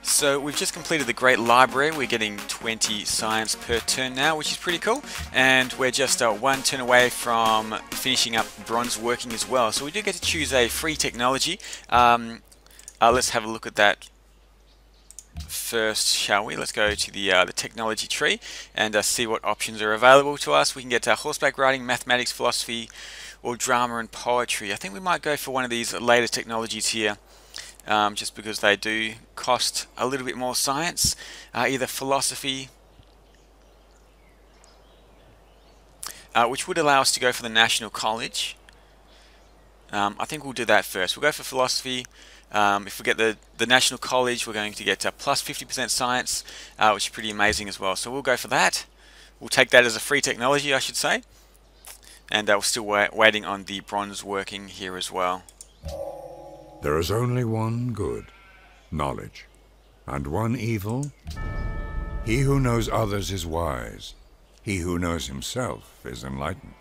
So we've just completed the Great Library. We're getting 20 science per turn now, which is pretty cool. And we're just one turn away from finishing up bronze working as well. So we do get to choose a free technology. Let's have a look at that first, shall we? Let's go to the technology tree and see what options are available to us. We can get horseback riding, mathematics, philosophy, or drama and poetry. I think we might go for one of these later technologies here. Just because they do cost a little bit more science, either philosophy, which would allow us to go for the National College. I think we'll do that first. We'll go for philosophy. If we get the National College, we're going to get plus 50% science, which is pretty amazing as well. So we'll go for that. We'll take that as a free technology, I should say. And we're still waiting on the bronze working here as well. There is only one good, knowledge, and one evil. He who knows others is wise. He who knows himself is enlightened.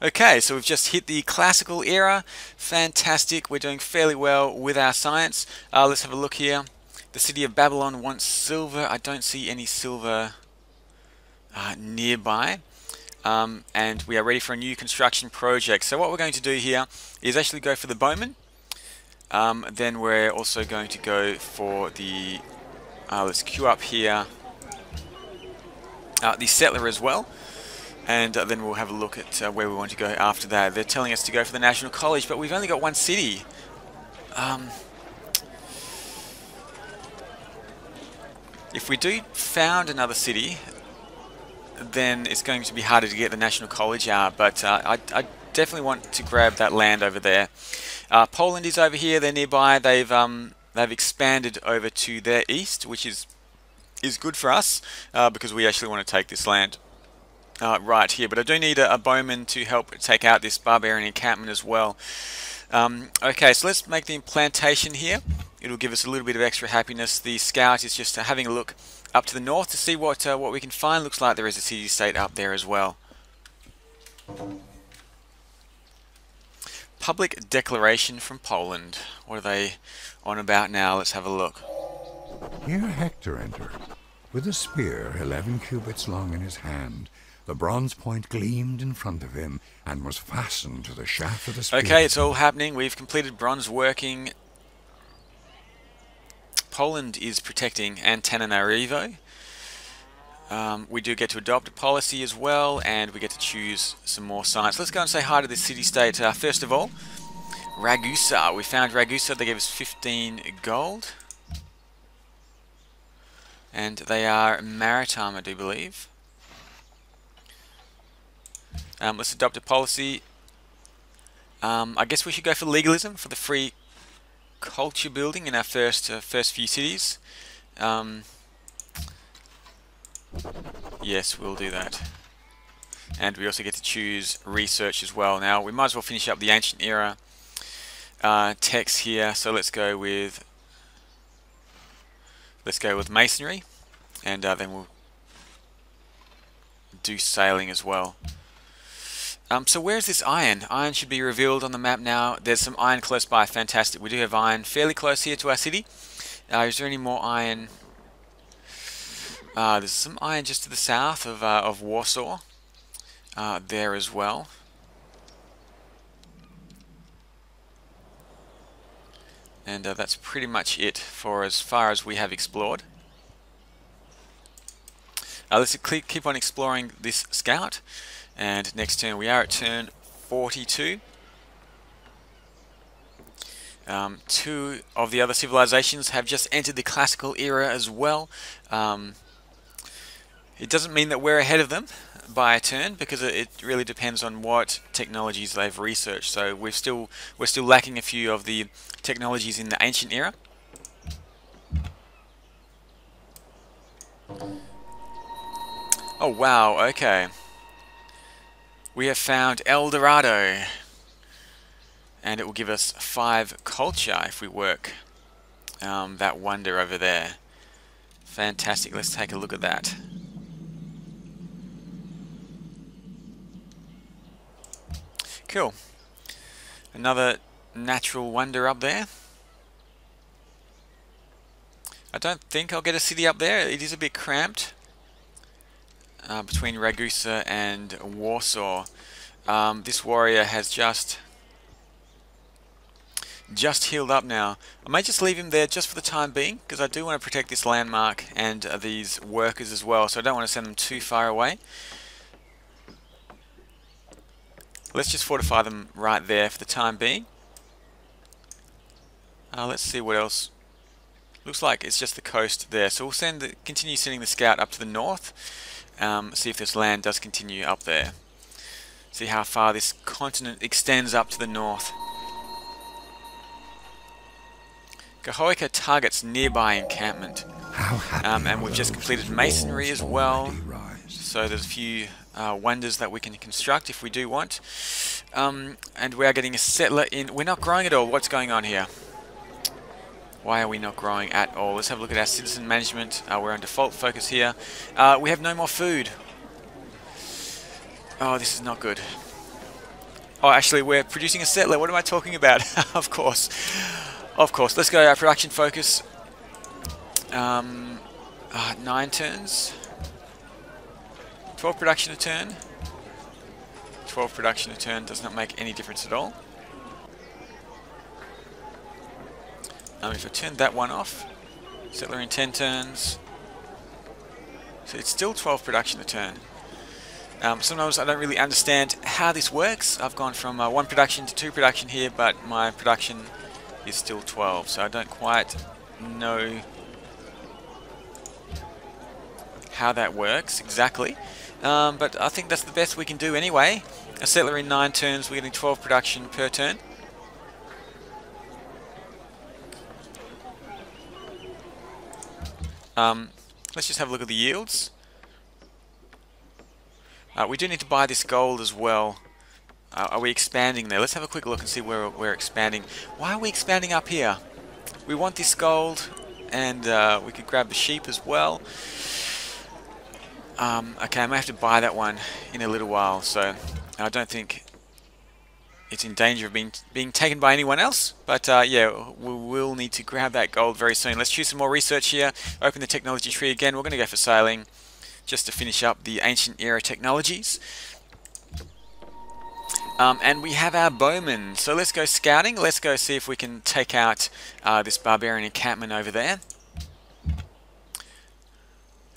Okay, so we've just hit the classical era. Fantastic. We're doing fairly well with our science. Let's have a look here. The city of Babylon wants silver. I don't see any silver nearby. And we are ready for a new construction project. So what we're going to do here is actually go for the Bowman. Then we're also going to go for the, let's queue up here, the settler as well. And then we'll have a look at where we want to go after that. They're telling us to go for the National College, but we've only got one city. If we do found another city, then it's going to be harder to get the National College out, but I definitely want to grab that land over there. Poland is over here, they're nearby. They've expanded over to their east, which is good for us, because we actually want to take this land right here. But I do need a bowman to help take out this barbarian encampment as well. Okay, so let's make the implantation here. It'll give us a little bit of extra happiness. The scout is just having a look up to the north to see what we can find. Looks like there is a city-state up there as well. Public declaration from Poland. What are they on about now? Let's have a look. Here Hector entered, with a spear 11 cubits long in his hand. The bronze point gleamed in front of him and was fastened to the shaft of the spear. Okay, it's all happening. We've completed bronze working. Poland is protecting Antananarivo. We do get to adopt a policy as well, and we get to choose some more science. Let's go and say hi to this city-state. First of all, Ragusa. We found Ragusa. They gave us 15 gold. And they are maritime, I do believe. Let's adopt a policy. I guess we should go for legalism for the free culture building in our first few cities. Yes, we'll do that. And we also get to choose research as well. Now, we might as well finish up the ancient era text here. So let's go with masonry, and then we'll do sailing as well. So where's this iron? Iron should be revealed on the map now. There's some iron close by. Fantastic. We do have iron fairly close here to our city. Is there any more iron? There's some iron just to the south of Warsaw. There as well. And that's pretty much it for as far as we have explored. Let's keep on exploring this scout. And next turn, we are at turn 42. Two of the other civilizations have just entered the classical era as well. It doesn't mean that we're ahead of them by a turn, because it really depends on what technologies they've researched. So we're still lacking a few of the technologies in the ancient era. Oh wow, okay. We have found El Dorado, and it will give us 5 culture if we work that wonder over there. Fantastic, let's take a look at that. Cool. Another natural wonder up there. I don't think I'll get a city up there. It is a bit cramped between Ragusa and Warsaw. This warrior has just healed up now. I may just leave him there just for the time being, because I do want to protect this landmark and these workers as well, so I don't want to send them too far away. Let's just fortify them right there for the time being. Let's see what else. Looks like it's just the coast there, so we'll continue sending the scout up to the north. See if this land does continue up there. See how far this continent extends up to the north. Gahoica targets nearby encampment. And we've just completed masonry as well. So there's a few wonders that we can construct if we do want. And we are getting a settler in. We're not growing at all. What's going on here? Why are we not growing at all? Let's have a look at our citizen management. We're on default focus here. We have no more food. Oh, this is not good. Oh, actually, we're producing a settler. What am I talking about? Of course. Of course. Let's go our production focus. 9 turns. 12 production a turn. 12 production a turn does not make any difference at all. If I turn that one off, settler in 10 turns. So it's still 12 production a turn. Sometimes I don't really understand how this works. I've gone from 1 production to 2 production here, but my production is still 12, so I don't quite know how that works exactly. But I think that's the best we can do anyway. A settler in 9 turns, we're getting 12 production per turn. Let's just have a look at the yields. We do need to buy this gold as well. Are we expanding there? Let's have a quick look and see where we're expanding. Why are we expanding up here? We want this gold, and we could grab the sheep as well. Okay, I may have to buy that one in a little while, so I don't think it's in danger of being taken by anyone else. But yeah, we will need to grab that gold very soon. Let's choose some more research here. Open the technology tree again. We're going to go for sailing, just to finish up the ancient era technologies. And we have our Bowman. So let's go scouting. Let's go see if we can take out this barbarian encampment over there.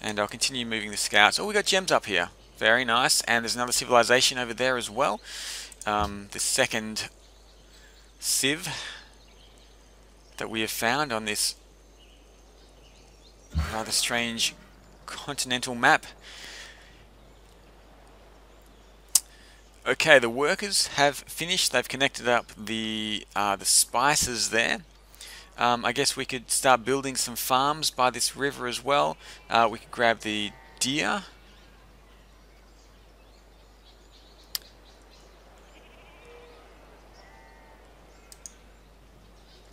And I'll continue moving the scouts. Oh, we got gems up here. Very nice. And there's another civilization over there as well. The second civ that we have found on this rather strange continental map. Okay, the workers have finished. They've connected up the spices there. I guess we could start building some farms by this river as well. We could grab the deer.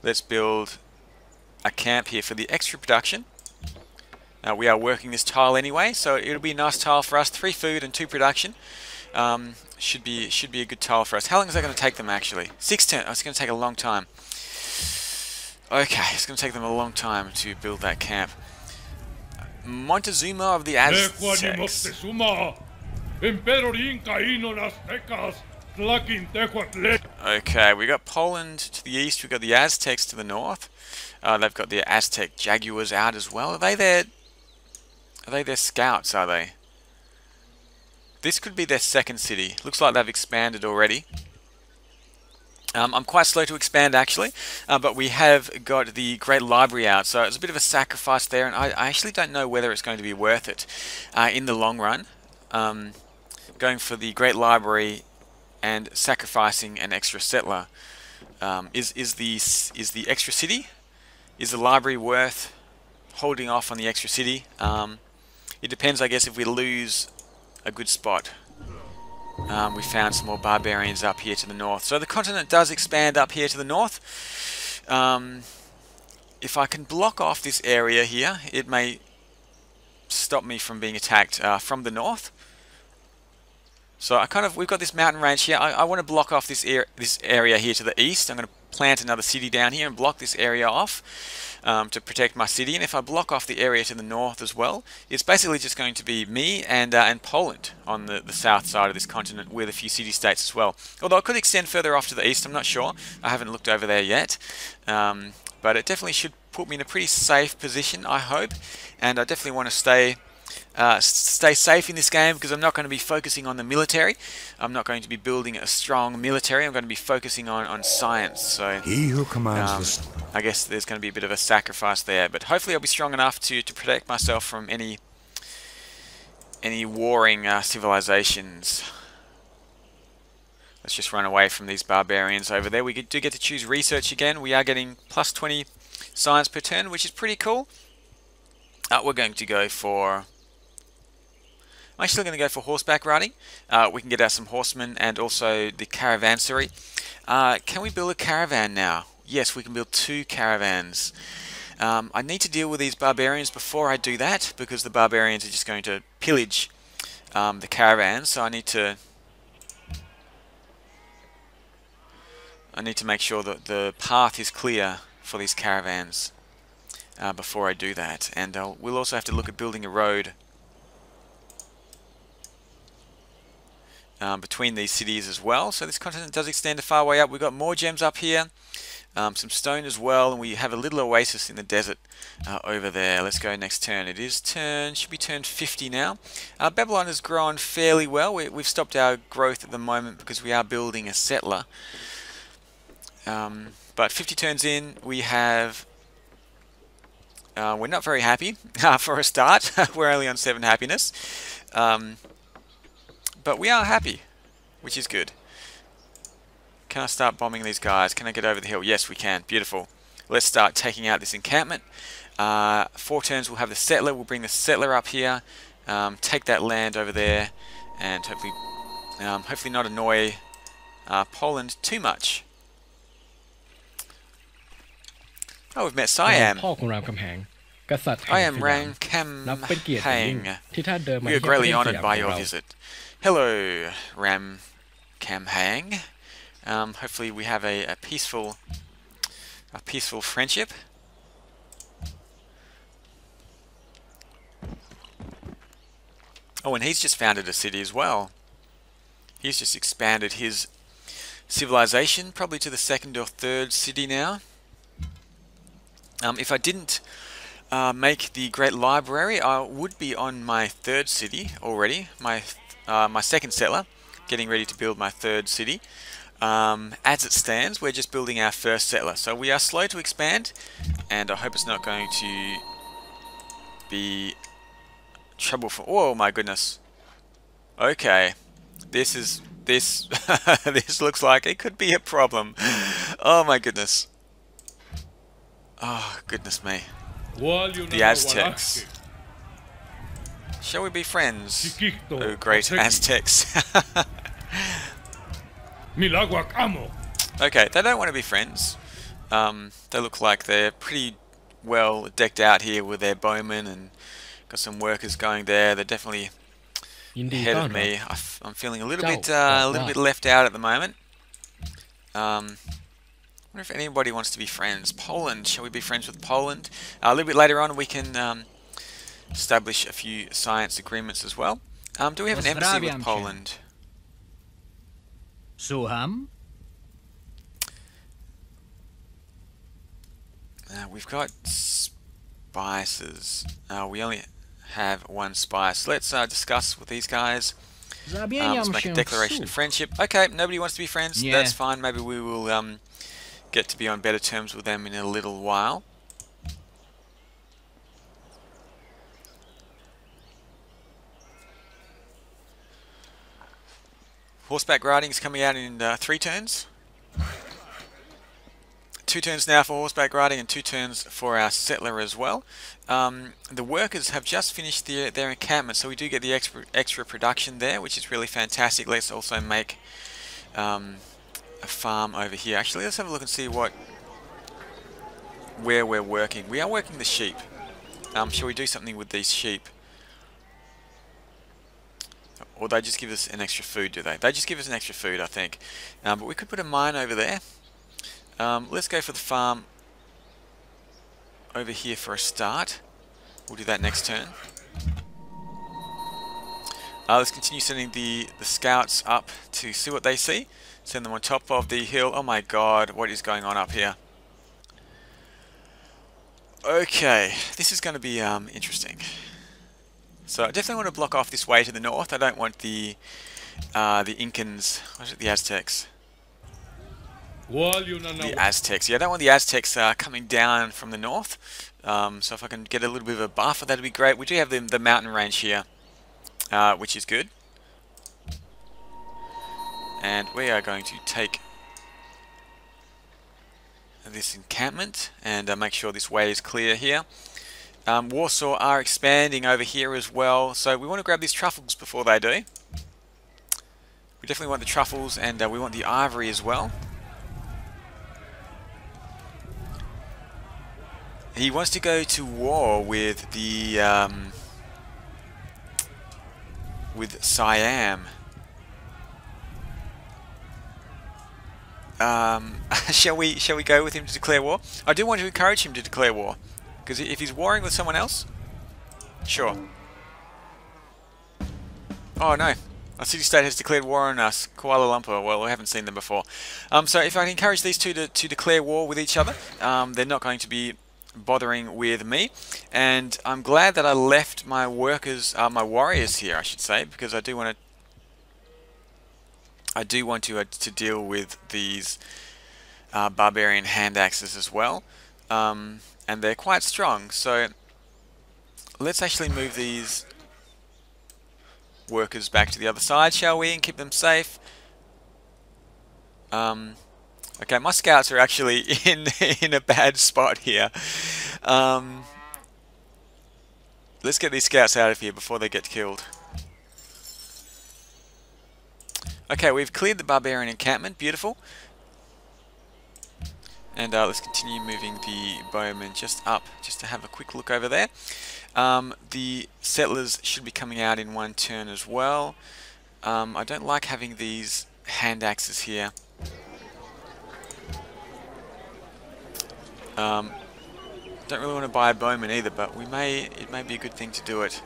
Let's build a camp here for the extra production. We are working this tile anyway, so it'll be a nice tile for us. 3 food and 2 production. Should be a good tile for us. How long is that going to take them actually? 6 turns. Oh, it's going to take a long time. Okay, it's going to take them a long time to build that camp. Montezuma of the Aztecs. Okay, we got Poland to the east. We've got the Aztecs to the north. They've got the Aztec Jaguars out as well. Are they their scouts, are they? This could be their second city. Looks like they've expanded already. I'm quite slow to expand actually, but we have got the Great Library out, so it's a bit of a sacrifice there, and I actually don't know whether it's going to be worth it in the long run. Going for the Great Library and sacrificing an extra settler. Is the extra city? Is the library worth holding off on the extra city? It depends, I guess, if we lose a good spot. We found some more barbarians up here to the north. So the continent does expand up here to the north. If I can block off this area here, it may stop me from being attacked from the north. So we've got this mountain range here. I want to block off this area here to the east. I'm going to plant another city down here and block this area off. to protect my city. And if I block off the area to the north as well, it's basically just going to be me and Poland on the south side of this continent, with a few city-states as well. Although it could extend further off to the east, I'm not sure. I haven't looked over there yet. But it definitely should put me in a pretty safe position, I hope. And I definitely want to stay safe in this game, because I'm not going to be focusing on the military. I'm not going to be building a strong military. I'm going to be focusing on science. So He who commands I guess there's going to be a bit of a sacrifice there, but hopefully I'll be strong enough to protect myself from any warring civilizations. Let's just run away from these barbarians over there. We do get to choose research again. We are getting plus 20 science per turn, which is pretty cool. We're going to go for... I'm actually going to go for horseback riding. We can get out some horsemen and also the caravansary. Can we build a caravan now? Yes, we can build 2 caravans. I need to deal with these barbarians before I do that, because the barbarians are just going to pillage the caravans. So I need to make sure that the path is clear for these caravans before I do that. And we'll also have to look at building a road between these cities as well. So this continent does extend a far way up. We've got more gems up here, some stone as well, and we have a little oasis in the desert over there. Let's go next turn. It is should be turn 50 now. Babylon has grown fairly well. We've stopped our growth at the moment because we are building a settler. But 50 turns in, we have... we're not very happy for a start. We're only on 7 happiness. But we are happy, which is good. Can I start bombing these guys? Can I get over the hill? Yes, we can. Beautiful. Let's start taking out this encampment. 4 turns we'll have the settler. We'll bring the settler up here. Take that land over there. And hopefully not annoy Poland too much. Oh, we've met Siam. I am Rang Kam Hang. We are greatly honoured by your visit. Hello, Ram Kam Hang. Hopefully we have a peaceful friendship. Oh, and he's just founded a city as well. He's just expanded his civilization, probably to the 2nd or 3rd city now. If I didn't make the Great Library, I would be on my 3rd city already. My 2nd settler, getting ready to build my 3rd city. As it stands, we're just building our 1st settler. So we are slow to expand, and I hope it's not going to be trouble for... Oh my goodness. Okay. This this looks like it could be a problem. Oh my goodness. Oh, goodness me. The Aztecs. Shall we be friends? Oh, great Aztecs. Okay, they don't want to be friends. They look like they're pretty well decked out here with their Bowman, and got some workers going there. They're definitely ahead of me. I'm feeling a little bit left out at the moment. I wonder if anybody wants to be friends. Poland, shall we be friends with Poland? A little bit later on we can establish a few science agreements as well. Do we have an embassy with Poland? Słucham? We've got spices. We only have 1 spice. Let's discuss with these guys. Let's make a declaration of friendship. Okay, nobody wants to be friends. Yeah. That's fine. Maybe we will get to be on better terms with them in a little while. Horseback riding is coming out in 3 turns. 2 turns now for horseback riding and 2 turns for our settler as well. The workers have just finished their encampment, so we do get the extra production there, which is really fantastic. Let's also make a farm over here. Actually, let's have a look and see where we're working. We are working the sheep. Shall we do something with these sheep? Or they just give us an extra food, do they? They just give us an extra food, I think. But we could put a mine over there. Let's go for the farm. over here for a start. We'll do that next turn. Let's continue sending the scouts up to see what they see. Send them on top of the hill. Oh my god, what is going on up here? Okay, this is going to be interesting. So I definitely want to block off this way to the north. I don't want the Incans, what is it, the Aztecs? The Aztecs. Yeah, I don't want the Aztecs coming down from the north. So if I can get a little bit of a buffer, that'd be great. We do have the mountain range here, which is good. And we are going to take this encampment and make sure this way is clear here. Warsaw are expanding over here as well, so we want to grab these truffles before they do. We definitely want the truffles, and we want the ivory as well. He wants to go to war with the with Siam. Shall we go with him to declare war? I do want to encourage him to declare war, because if he's warring with someone else, sure. Oh no, our city-state has declared war on us, Kuala Lumpur. Well, we haven't seen them before. So if I can encourage these two to declare war with each other, they're not going to be bothering with me. And I'm glad that I left my workers, my warriors here, I should say, because I do want to deal with these barbarian hand axes as well, and they're quite strong. So let's actually move these workers back to the other side, shall we, and keep them safe. Okay, my scouts are actually in a bad spot here. Let's get these scouts out of here before they get killed. Okay, we've cleared the barbarian encampment. Beautiful. And let's continue moving the bowmen just up, just to have a quick look over there. The settlers should be coming out in one turn as well. I don't like having these hand axes here. Don't really want to buy a bowman either, but it may be a good thing to do it.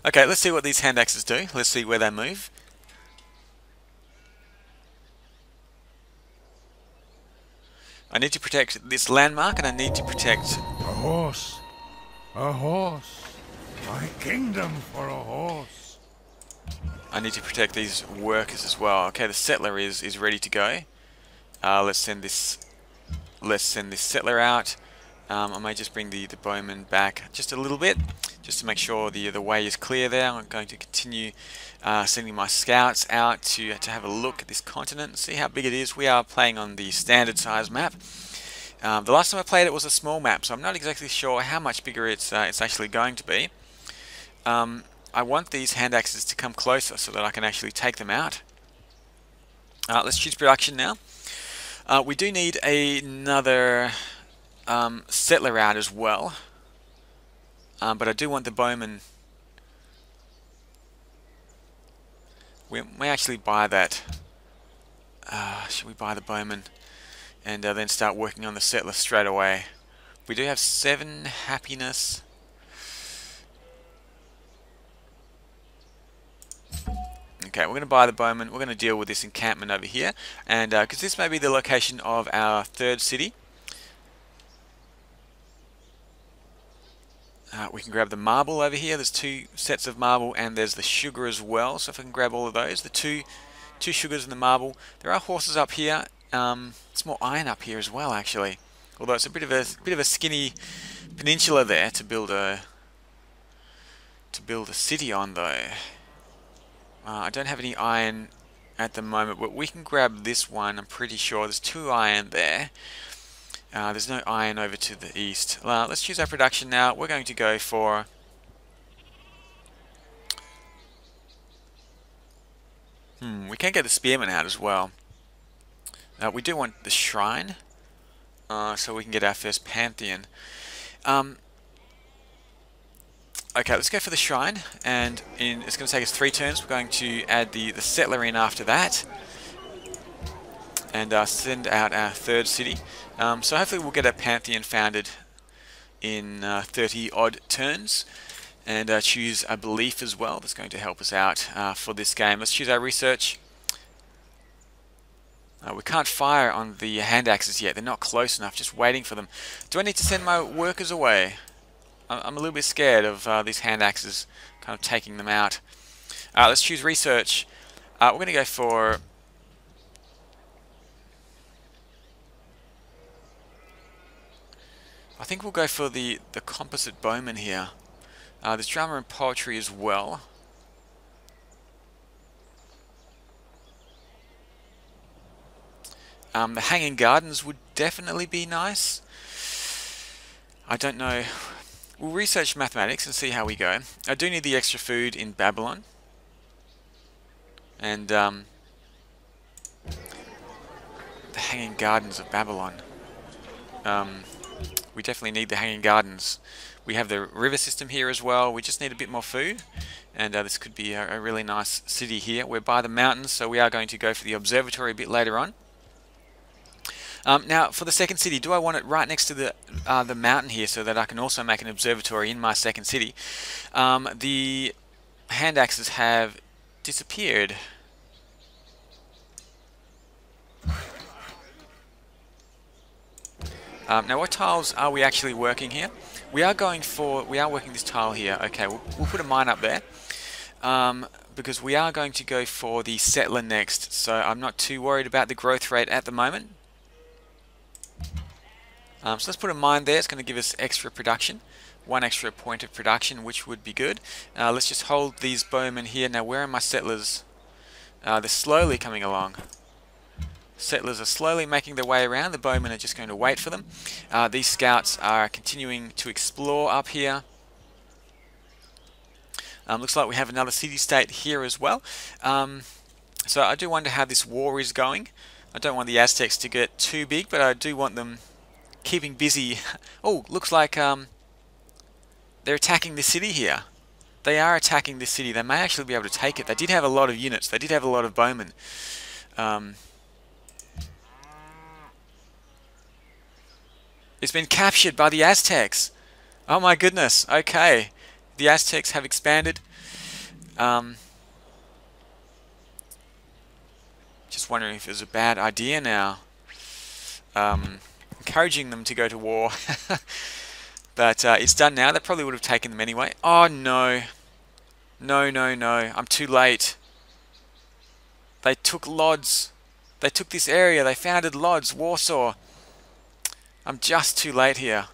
Okay, let's see what these hand axes do. Let's see where they move. I need to protect this landmark, and I need to protect... A horse! A horse! My kingdom for a horse! I need to protect these workers as well. Okay, the settler is ready to go. Let's send this settler out. I may just bring the bowman back just a little bit, just to make sure the way is clear there. I'm going to continue sending my scouts out to have a look at this continent and see how big it is. We are playing on the standard size map. The last time I played it was a small map, so I'm not exactly sure how much bigger it's actually going to be. I want these hand axes to come closer so that I can actually take them out. Let's choose production now. We do need another settler out as well, but I do want the bowman. We may actually buy that. Should we buy the bowman and then start working on the settler straight away? We do have 7 happiness. Okay, we're going to buy the bowman. We're going to deal with this encampment over here, and because this may be the location of our 3rd city. We can grab the marble over here. There's 2 sets of marble, and there's the sugar as well. So if I can grab all of those, the two sugars and the marble. There are horses up here. It's more iron up here as well, actually. Although it's a bit of a skinny peninsula there to build a city on, though. I don't have any iron at the moment, but we can grab this one. I'm pretty sure there's 2 iron there. There's no iron over to the east. Let's choose our production now. We're going to go for... we can get the spearmen out as well. We do want the shrine, so we can get our first pantheon. Okay, let's go for the shrine, and it's going to take us 3 turns. We're going to add the settler in after that, and send out our 3rd city. So hopefully we'll get a pantheon founded in 30 odd turns, and choose a belief as well. That's going to help us out for this game. Let's choose our research. We can't fire on the hand axes yet. They're not close enough. Just waiting for them. Do I need to send my workers away? I'm a little bit scared of these hand axes kind of taking them out. Let's choose research. We're going to go for... I think we'll go for the composite Bowman here. There's drama and poetry as well. The hanging gardens would definitely be nice. I don't know. We'll research mathematics and see how we go. I do need the extra food in Babylon. And the hanging gardens of Babylon. We definitely need the hanging gardens. We have the river system here as well. We just need a bit more food. And this could be a really nice city here. We're by the mountains, so we are going to go for the observatory a bit later on. Now, for the second city, do I want it right next to the mountain here so that I can also make an observatory in my second city? The hand axes have disappeared. Now, what tiles are we actually working here? We are working this tile here. Okay, we'll put a mine up there. Because we are going to go for the settler next, so I'm not too worried about the growth rate at the moment. So let's put a mine there. It's going to give us extra production. 1 extra point of production, which would be good. Let's just hold these bowmen here. Now, where are my settlers? They're slowly coming along. Settlers are slowly making their way around. The bowmen are just going to wait for them. These scouts are continuing to explore up here. Looks like we have another city-state here as well. So I do wonder how this war is going. I don't want the Aztecs to get too big, but I do want them keeping busy. Oh, looks like they're attacking the city here. They are attacking this city. They may actually be able to take it. They did have a lot of units. They did have a lot of bowmen. It's been captured by the Aztecs. Oh my goodness. Okay. The Aztecs have expanded. Just wondering if it was a bad idea now. Encouraging them to go to war. But it's done now. They probably would have taken them anyway. Oh no. No, no, no. I'm too late. They took Lodz. They took this area. They founded Lodz, Warsaw. I'm just too late here.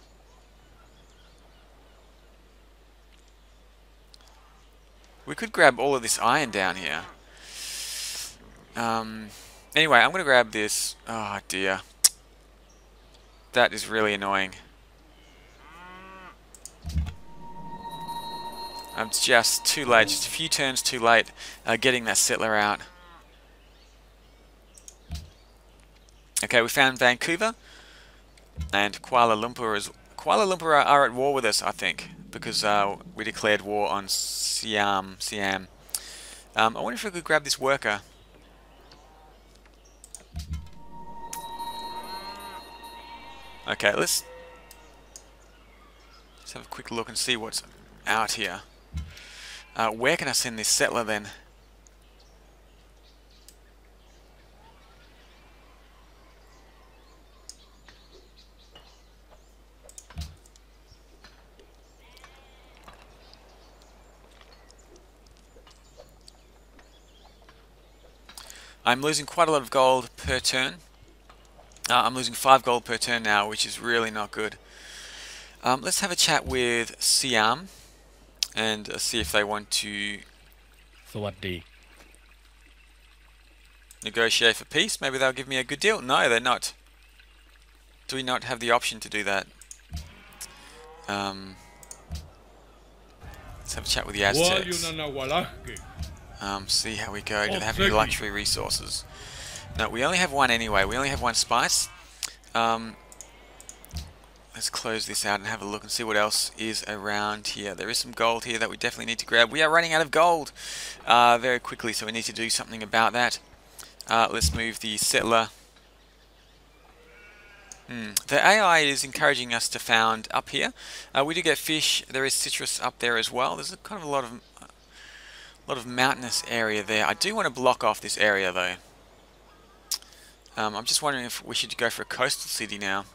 We could grab all of this iron down here. Anyway, I'm going to grab this. Oh dear. That is really annoying. I'm just too late. Just a few turns too late getting that settler out. Okay, we found Vancouver. And Kuala Lumpur are at war with us, I think. Because we declared war on Siam. I wonder if we could grab this worker. Okay, let's have a quick look and see what's out here. Where can I send this settler then? I'm losing quite a lot of gold per turn. I'm losing 5 gold per turn now, which is really not good. Let's have a chat with Siam and see if they want to negotiate for peace. Maybe they'll give me a good deal. No, they're not. Do we not have the option to do that? Let's have a chat with the Aztecs. See how we go. Do they have any luxury resources? No, we only have one anyway. We only have 1 spice. Let's close this out and have a look and see what else is around here. There is some gold here that we definitely need to grab. We are running out of gold very quickly, so we need to do something about that. Let's move the settler. The AI is encouraging us to found up here. We do get fish. There is citrus up there as well. There's kind of a lot of mountainous area there. I do want to block off this area though. I'm just wondering if we should go for a coastal city now.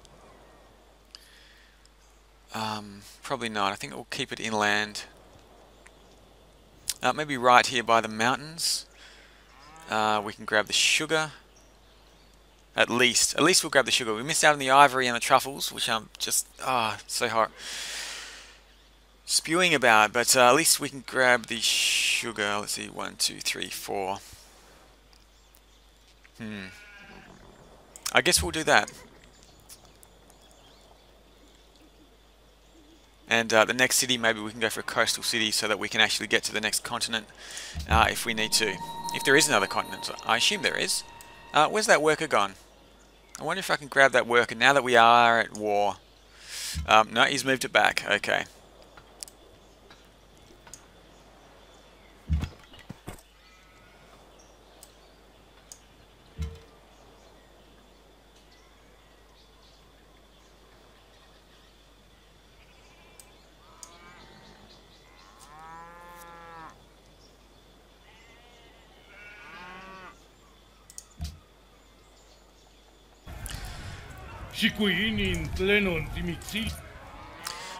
Probably not. I think we'll keep it inland. Maybe right here by the mountains. We can grab the sugar. At least we'll grab the sugar. We missed out on the ivory and the truffles, which I'm just so hot spewing about. But at least we can grab the sugar. Let's see, 1, 2, 3, 4. I guess we'll do that. And the next city, maybe we can go for a coastal city so that we can actually get to the next continent if we need to. If there is another continent, I assume there is. Where's that worker gone? I wonder if I can grab that worker now that we are at war. No, he's moved it back. Okay.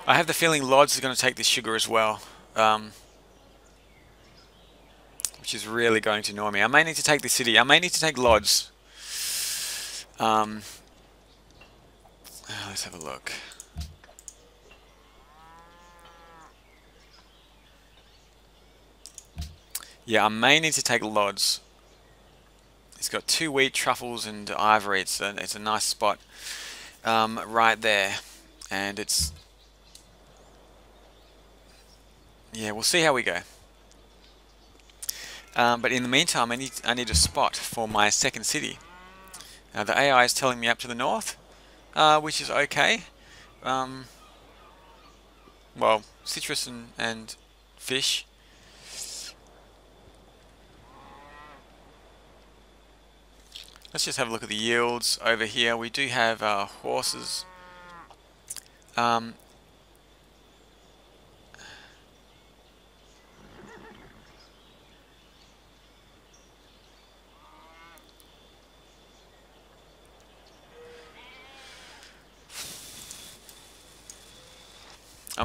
I have the feeling Lodz is going to take this sugar as well, which is really going to annoy me. I may need to take the city. I may need to take Lodz. Let's have a look. Yeah, I may need to take Lodz. It's got 2 wheat, truffles, and ivory. It's a nice spot right there, and it's, yeah, we'll see how we go. But in the meantime, I need a spot for my second city. The AI is telling me up to the north, which is okay. Well, citrus and fish. Let's just have a look at the yields over here. We do have horses. I'm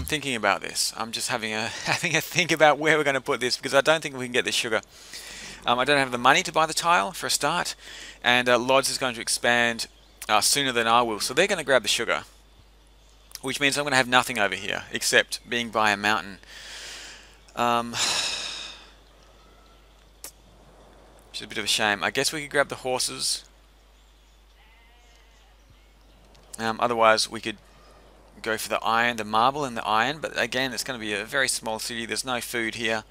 thinking about this. I'm just having a think about where we're going to put this, because I don't think we can get this sugar. I don't have the money to buy the tile for a start, and Lodz is going to expand sooner than I will, so they're going to grab the sugar, which means I'm going to have nothing over here except being by a mountain. Which is a bit of a shame. I guess we could grab the horses. Otherwise we could go for the iron, the marble and the iron, but again it's going to be a very small city. There's no food here.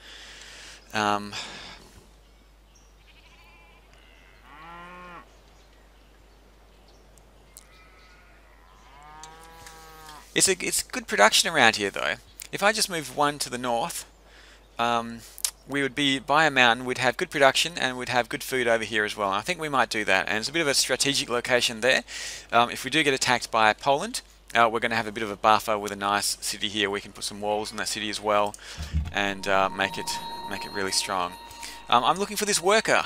It's good production around here though. If I just move 1 to the north, we would be by a mountain, we'd have good production and we'd have good food over here as well. And I think we might do that, and it's a bit of a strategic location there. If we do get attacked by Poland, we're going to have a bit of a buffer with a nice city here. We can put some walls in that city as well and make it really strong. I'm looking for this worker.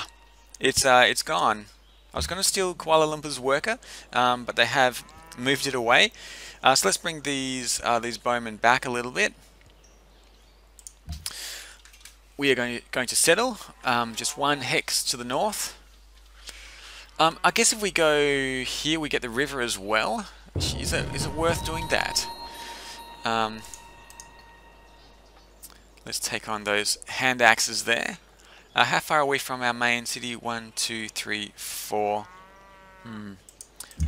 It's gone. I was going to steal Kuala Lumpur's worker, but they have moved it away. So let's bring these bowmen back a little bit. We are going to settle just 1 hex to the north. I guess if we go here, we get the river as well. Is it worth doing that? Let's take on those hand axes there. How far are we from our main city? 1, 2, 3, 4.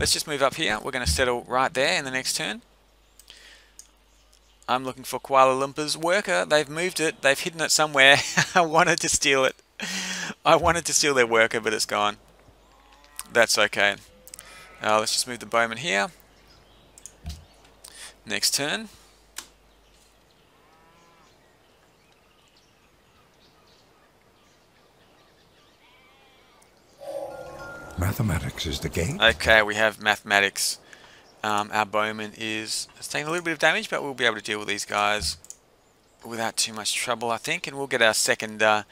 Let's just move up here. We're going to settle right there in the next turn. I'm looking for Kuala Lumpur's worker. They've moved it. They've hidden it somewhere. I wanted to steal it. I wanted to steal their worker, but it's gone. That's okay. Let's just move the bowman here. Next turn. Mathematics is the gate. Okay, we have mathematics. Our Bowman has taken a little bit of damage, but we'll be able to deal with these guys without too much trouble, I think. And we'll get our second... yeah,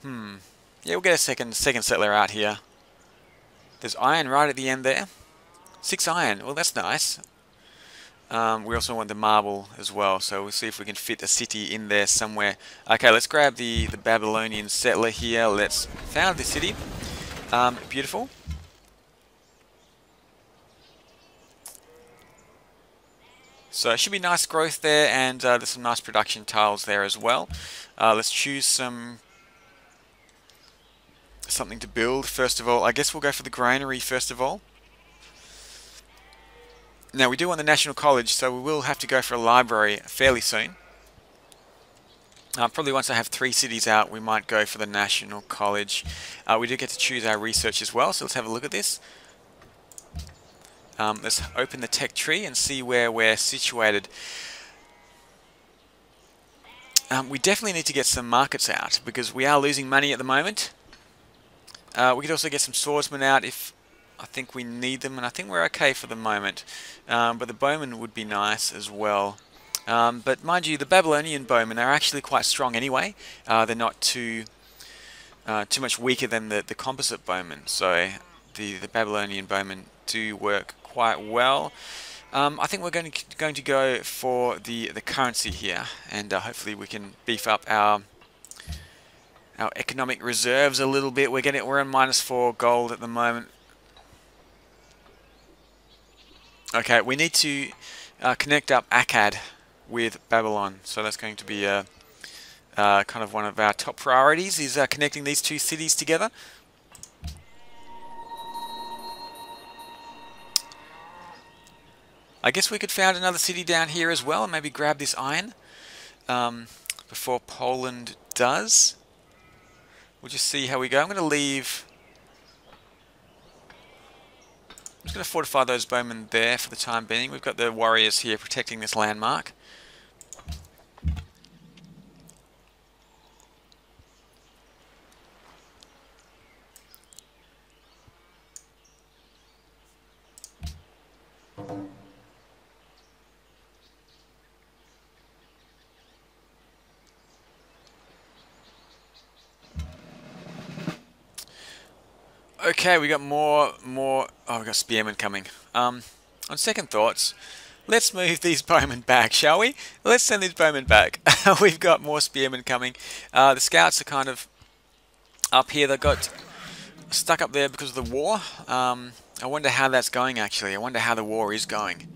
we'll get a second settler out here. There's iron right at the end there. 6 iron. Well, that's nice. We also want the marble as well, so we'll see if we can fit a city in there somewhere. Okay, let's grab the Babylonian settler here. Let's found the city. Beautiful. So it should be nice growth there, and there's some nice production tiles there as well. Let's choose something to build first of all. I guess we'll go for the granary first of all. Now we do want the National College, so we will have to go for a library fairly soon. Probably once I have 3 cities out, we might go for the National College. We do get to choose our research as well, so let's have a look at this. Let's open the tech tree and see where we're situated. We definitely need to get some markets out, because we are losing money at the moment. We could also get some swordsmen out if I think we need them, and I think we're okay for the moment. But the Bowman would be nice as well. But mind you, the Babylonian Bowmen are actually quite strong anyway. They're not too much weaker than the composite Bowmen. So the Babylonian Bowmen do work quite well. I think we're going to go for the currency here, and hopefully we can beef up our economic reserves a little bit. We're on -4 gold at the moment. Okay, we need to connect up Akkad with Babylon, so that's going to be kind of one of our top priorities, is connecting these 2 cities together. I guess we could found another city down here as well, and maybe grab this iron before Poland does. We'll just see how we go. I'm going to leave... I'm just going to fortify those bowmen there for the time being. We've got the warriors here protecting this landmark. Okay, we got more. Oh, we got spearmen coming. On second thoughts, let's move these bowmen back, shall we? Let's send these bowmen back. We've got more spearmen coming. The scouts are kind of up here. They got stuck up there because of the war. I wonder how that's going. Actually, I wonder how the war is going.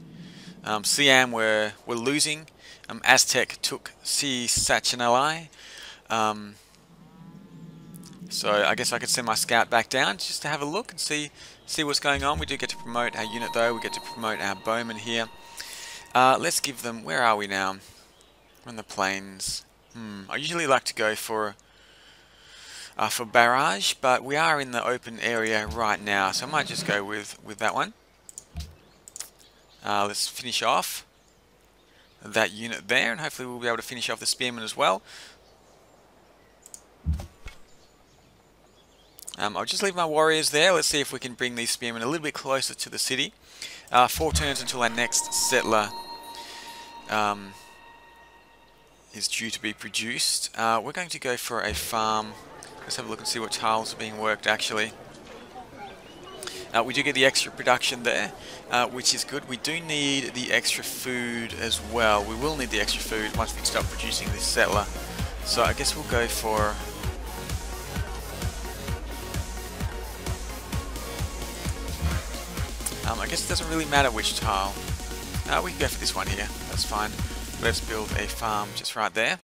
Siam we're losing. Aztec took Sachinalai. So I guess I could send my scout back down just to have a look and see what's going on. We do get to promote our unit though. We get to promote our bowmen here. Let's give them... Where are we now? We're on the plains. I usually like to go for barrage, but we are in the open area right now, so I might just go with that one. Let's finish off that unit there, and hopefully we'll be able to finish off the spearmen as well. I'll just leave my warriors there. Let's see if we can bring these spearmen a little bit closer to the city. 4 turns until our next settler is due to be produced. We're going to go for a farm. Let's have a look and see what tiles are being worked actually. We do get the extra production there, which is good. We do need the extra food as well. We will need the extra food once we stop producing this settler. So I guess we'll go for... I guess it doesn't really matter which tile. We can go for this one here. That's fine. Let's build a farm just right there.